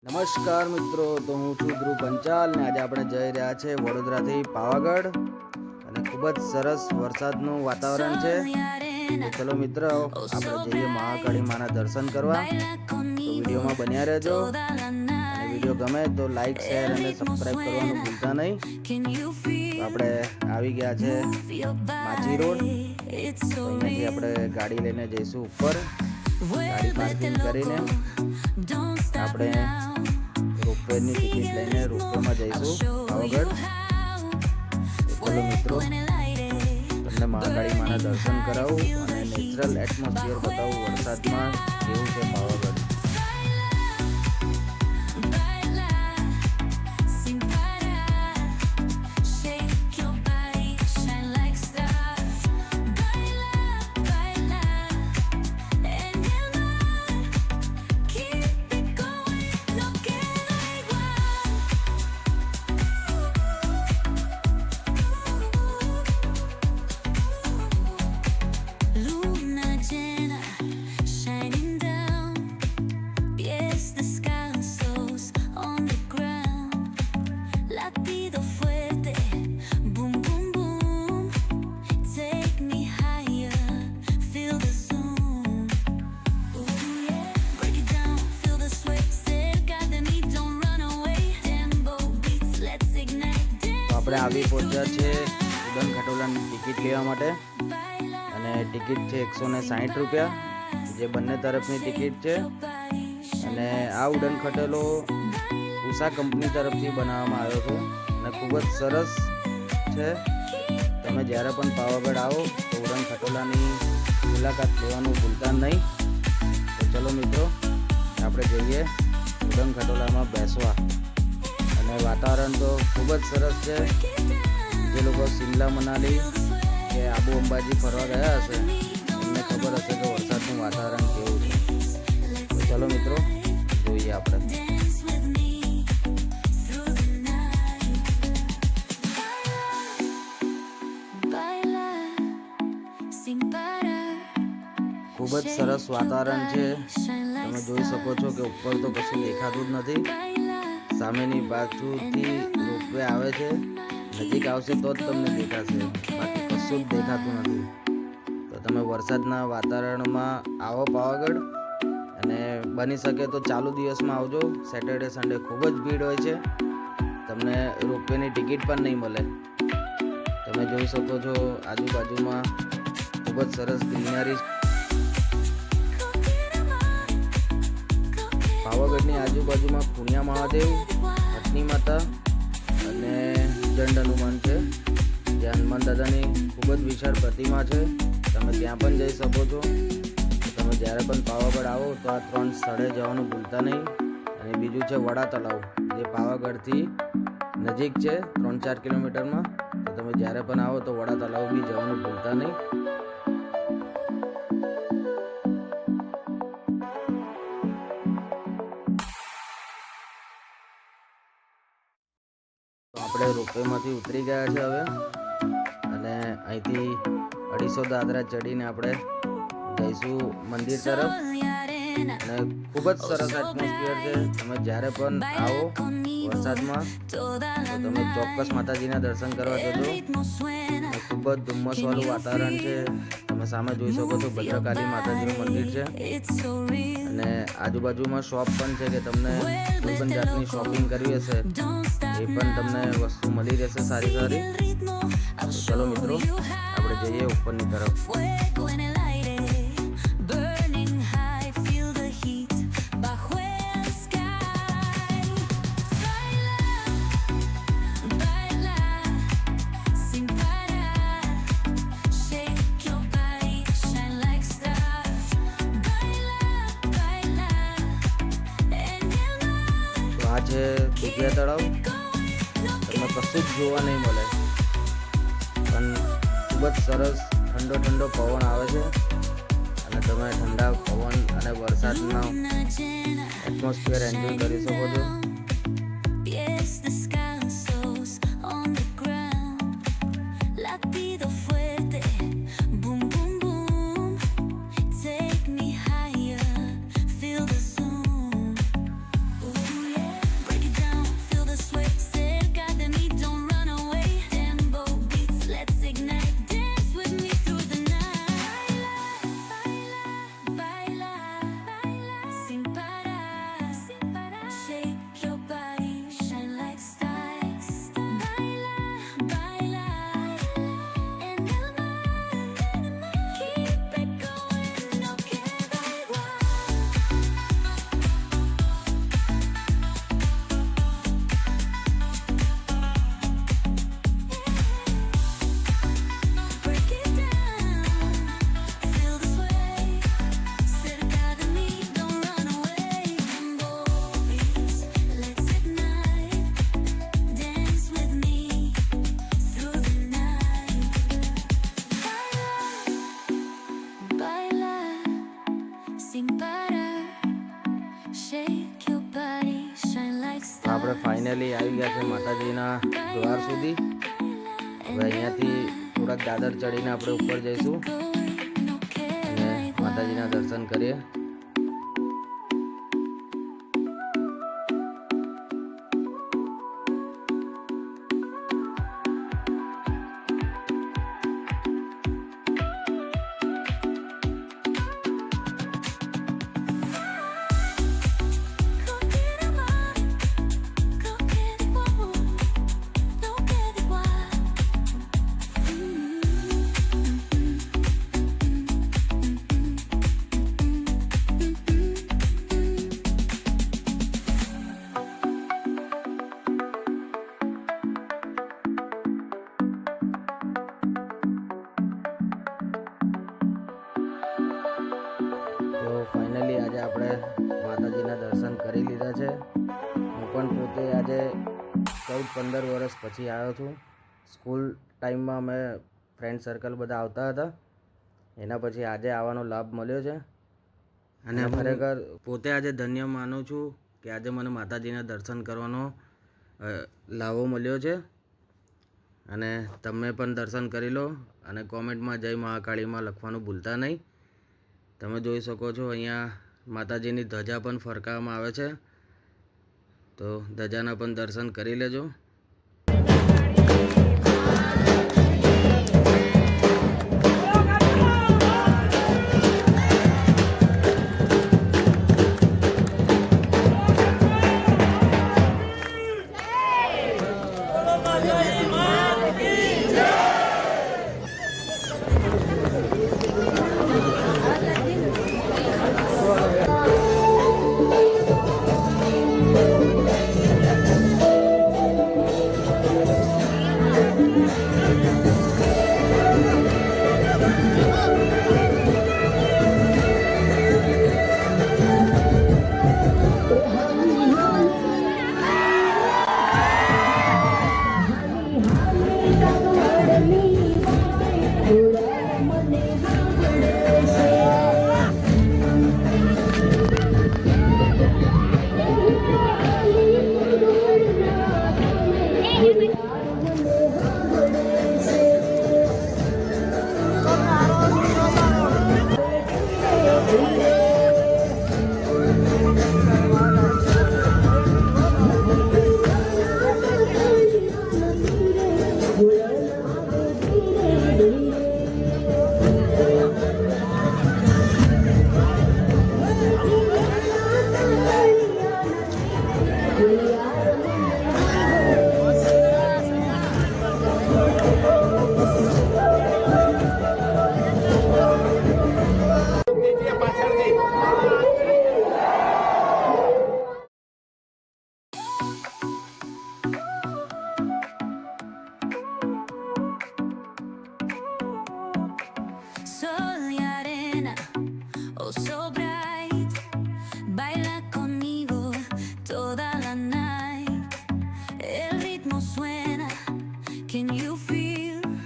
નમસ્કાર મિત્રો, તો હું છું ધ્રુવ પંચાલ ને આજે આપણે જઈ રહ્યા છે વડોદરાથી પાવાગઢ અને ખૂબ જ સરસ વરસાદનું વાતાવરણ છે. તો ચલો મિત્રો, આપણે જઈએ મહાકાળી માના દર્શન કરવા. તો વિડીયોમાં બન્યા રહેજો અને વિડીયો ગમે તો લાઈક, શેર અને સબસ્ક્રાઈબ કરવાનું ભૂલતા નહીં. તો આપણે આવી ગયા છે માચી રોડ. તો અહીંયાથી આપણે ગાડી લઈને જઈશું ઉપર. ગાડી પાર્કિંગ કરીને આપણે રોપવેની ટિકિટ લઈને રોપવેમાં જઈશું પાવાગઢ. ચલો મિત્રો, તમને મહાકાળી માના દર્શન કરાવું અને નેચરલ એટમોસ્ફિયર બતાવું વરસાદમાં કેવું છે પાવાગઢ. આપણે આવી પહોંચ્યા છે ઉડન ખટોલાની ટિકિટ લેવા માટે અને ટિકિટ છે 160 રૂપિયા, જે બંને તરફની ટિકિટ છે. અને આ ઉડન ખટોલો ઉષા કંપની તરફથી બનાવવામાં આવ્યો છે અને ખૂબ જ સરસ છે. તમે જ્યારે પણ પાવાગઢ આવો તો ઉડન ખટોલાની મુલાકાત લેવાનું ભૂલતા નહીં. તો ચલો મિત્રો, આપણે જઈએ ઉડન ખટોલામાં બેસવા. અને વાતાવરણ તો ખૂબ જ સરસ છે. જે લોકો શિમલા, મનાલી કે આબુ અંબાજી ફરવા ગયા હશે એમને ખબર હશે કે વરસાદનું વાતાવરણ કેવું છે. તો ચલો મિત્રો, જોઈએ આપણે. ખૂબ જ સરસ વાતાવરણ છે. તમે જોઈ શકો છો કે ઉપર તો કશું દેખાતું જ નથી. સામેની બાજુથી રોપવે આવે છે, નજીક આવશે તો જ તમને દેખાશે, બાકી કશું જ દેખાતું નથી. તો તમે વરસાદના વાતાવરણમાં આવો પાવાગઢ, અને બની શકે તો ચાલુ દિવસમાં આવજો. સેટરડે સન્ડે ખૂબ જ ભીડ હોય છે, તમને રોપવેની ટિકિટ પણ નહીં મળે. તમે જોઈ શકો છો આજુબાજુમાં ખૂબ જ સરસ ગ્રીનરી. પાવાગઢની આજુબાજુમાં ખુણિયા મહાદેવ, હથની માતા અને જંડ હનુમાન છે, જે હનુમાન દાદાની ખૂબ જ વિશાળ પ્રતિમા છે. તમે ત્યાં પણ જઈ શકો છો. તમે જ્યારે પણ પાવાગઢ આવો તો આ 3 સ્થળે જવાનું ભૂલતા નહીં. અને બીજું છે વડા તળાવ, જે પાવાગઢથી નજીક છે 3-4 કિલોમીટરમાં. તો તમે જ્યારે પણ આવો તો વડા તળાવ બી જવાનું ભૂલતા નહીં. આપણે રોપવેમાંથી ઉતરી ગયા છે હવે, અને અહીંથી 250 દાદરા ચડીને આપણે જઈશું મંદિર તરફ. અને ખૂબ જ સરસ એટમોસ્ફિયર છે. તમે જ્યારે પણ આવો વરસાદમાં તો તમે ચોક્કસ માતાજીના દર્શન કરવા જજો. ખૂબ જ ધુમ્મસવાળું વાતાવરણ છે. તમે સામે જોઈ શકો છો ભદ્રકાલી માતાજીનું મંદિર છે. અને આજુબાજુમાં શોપ પણ છે કે તમને કોઈ પણ જાતની શોપિંગ કરવી હશે એ પણ તમને વસ્તુ મળી રહેશે સારી સારી. તો ચલો મિત્રો, આપણે જઈએ ઉપરની તરફ. આ છે દુધિયા તળાવ. તમને કશું જ જોવા નહીં મળે, પણ ખૂબ જ સરસ ઠંડો ઠંડો પવન આવે છે. અને તમે ઠંડા પવન અને વરસાદનો એટમોસ્ફિયર એન્જોય કરી શકો છો. આપણે ફાઇનલી આવી ગયા છે માતાજીના દ્વાર સુધી. હવે અહીંયાથી થોડાક દાદર ચડીને આપણે ઉપર જઈશું અને માતાજીના દર્શન કરીએ. ફાઇનલી આજે આપણે માતાજીના દર્શન કરી લીધા છે. હું પણ પોતે આજે 14-15 વર્ષ પછી આવ્યો છું. સ્કૂલ ટાઈમમાં અમે ફ્રેન્ડ સર્કલ બધા આવતા હતા, એના પછી આજે આવવાનો લાભ મળ્યો છે અને ખરેખર પોતે આજે ધન્ય માનું છું કે આજે મને માતાજીના દર્શન કરવાનો લાભો મળ્યો છે. અને તમે પણ દર્શન કરી લો અને કોમેન્ટમાં જય મહાકાળીમાં લખવાનું ભૂલતા નહીં. તમે જોઈ શકો છો અહીંયા માતાજીની ધજા પણ ફરકાવવામાં આવે છે, તો ધજાના પણ દર્શન કરી લેજો.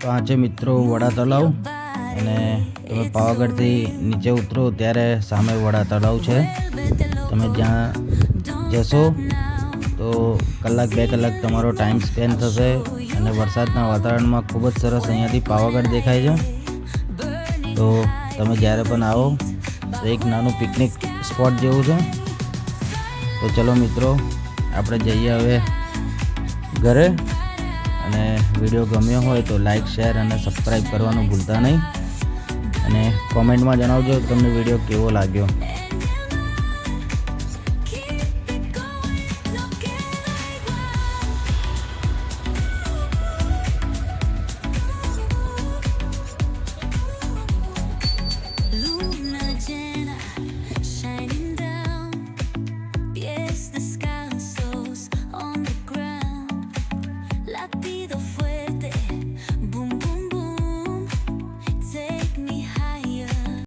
તો આ છે મિત્રો વડા તળાવ, અને તમે પાવાગઢથી નીચે ઉતરો ત્યારે સામે વડા તળાવ છે. તમે જ્યાં જશો તો 1-2 કલાક તમારો ટાઈમ સ્પેન્ડ થશે અને વરસાદના વાતાવરણમાં ખૂબ જ સરસ અહીંયાથી પાવાગઢ દેખાય છે. તો તમે જ્યારે પણ આવો તો એક નાનું પિકનિક સ્પોટ જેવું છે. તો ચલો મિત્રો, આપણે જઈએ હવે ઘરે. અને વિડીયો ગમ્યો હોય તો લાઈક, શેર અને સબસ્ક્રાઈબ કરવાનું ભૂલતા નહીં. અને કોમેન્ટમાં જણાવજો તમને વિડીયો કેવો લાગ્યો.